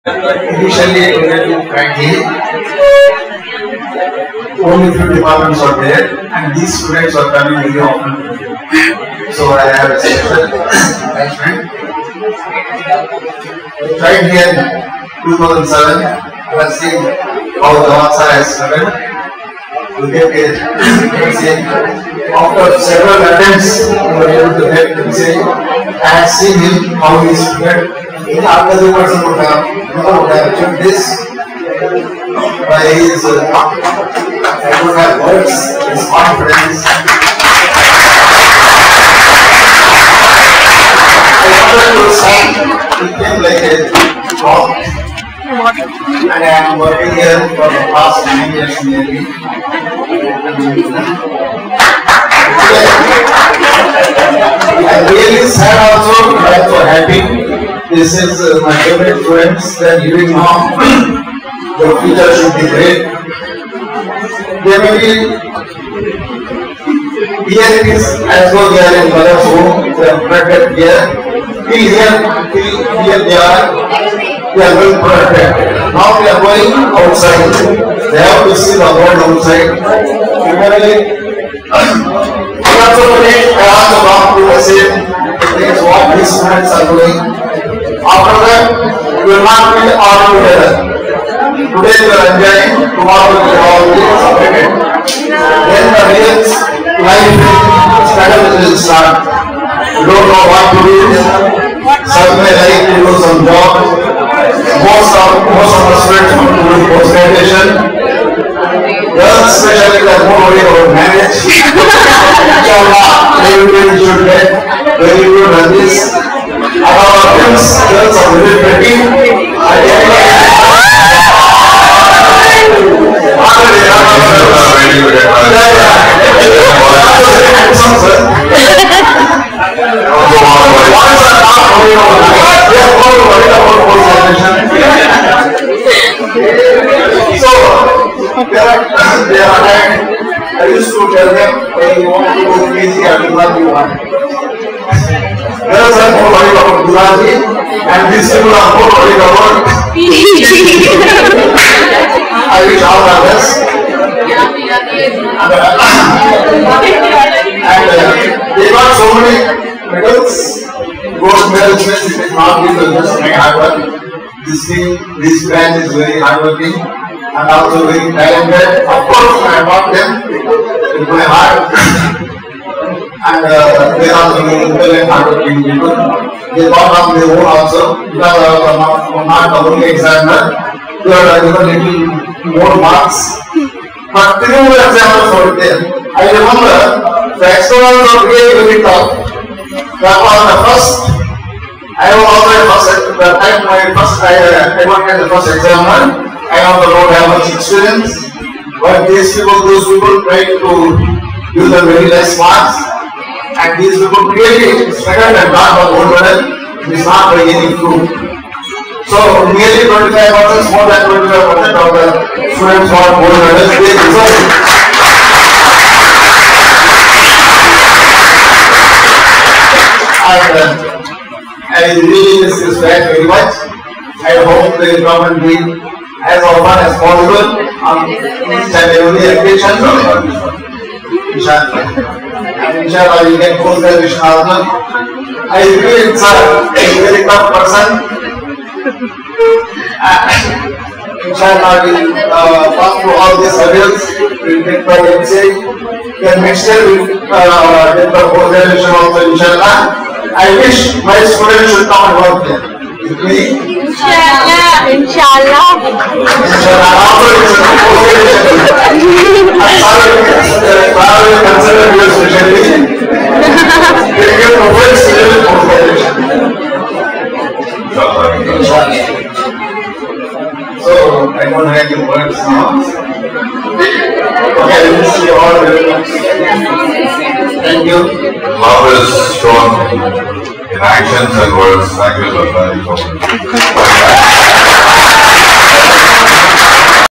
Initially, frankly, only few departments are there, and these students are coming very often. So I have a special attachment. Tried here in 2007. I was seeing how the Vatsa has struggled to get it. After several attempts, we were able to get it. I have seen him how he is prepared. After the person would have achieved this by his, I don't have words, his confidence. I wanted to say, it came like a talk, and I am working here for the past 9 years nearly. I am really sad also, but I am so happy. This is my favorite students. They are giving now. The future should be great. They may be here it is as though they are in mother's home. They are protected here. Till here they are well protected. Now they are going outside. They have to see the world outside. Similarly, I also want to say things what these students are doing. After that, we will not be all together. Today we are enjoying, tomorrow we will all be separated. Then the real life struggle will start. We don't know what to do. Some may like to do some job. Most of the students want to do post-graduation. Girls especially are more worried about marriage. Inshallah, everybody should get very good at this. Our girls are very pretty. I used to tell them, when you want to go easy, I will not be one. Girls are more worried about Dulaji, and these people are more worried about I wish all the best. And they got so many medals, gold medals, it is not just my hard work. This brand is very hardworking and also very talented. Of course, I want them with my heart. And they are also very intelligent, hardworking people. They thought on their own also, because I was not the only examiner. They are given little more marks. But 3 more examples were there. I remember the externals were really very tough. That was the first. I was also the first. The time I worked as the first examiner. I also don't have much experience. But those people tried to use the very less marks. And these people really struggled and got the gold medal. It is not by any fluke. So nearly 25%, more than 25% of the students got gold medals. They deserve it. And I really miss this fact very much. I hope the government will as often as possible on each and every occasion. Inshallah, you can post the vision also. I feel it's a very tough person. Inshallah, we'll pass through all these hurdles. We'll get by MCA. Then next year, we'll get the post the vision also, inshallah. I wish my students should come and work there. With me. Inshallah. Inshallah. After it's a I will consider you specially. You can provide student post-graduation. So, I don't have any words now. Okay, I wish you all very much. Thank you. Love is shown in actions and words. Thank you so much.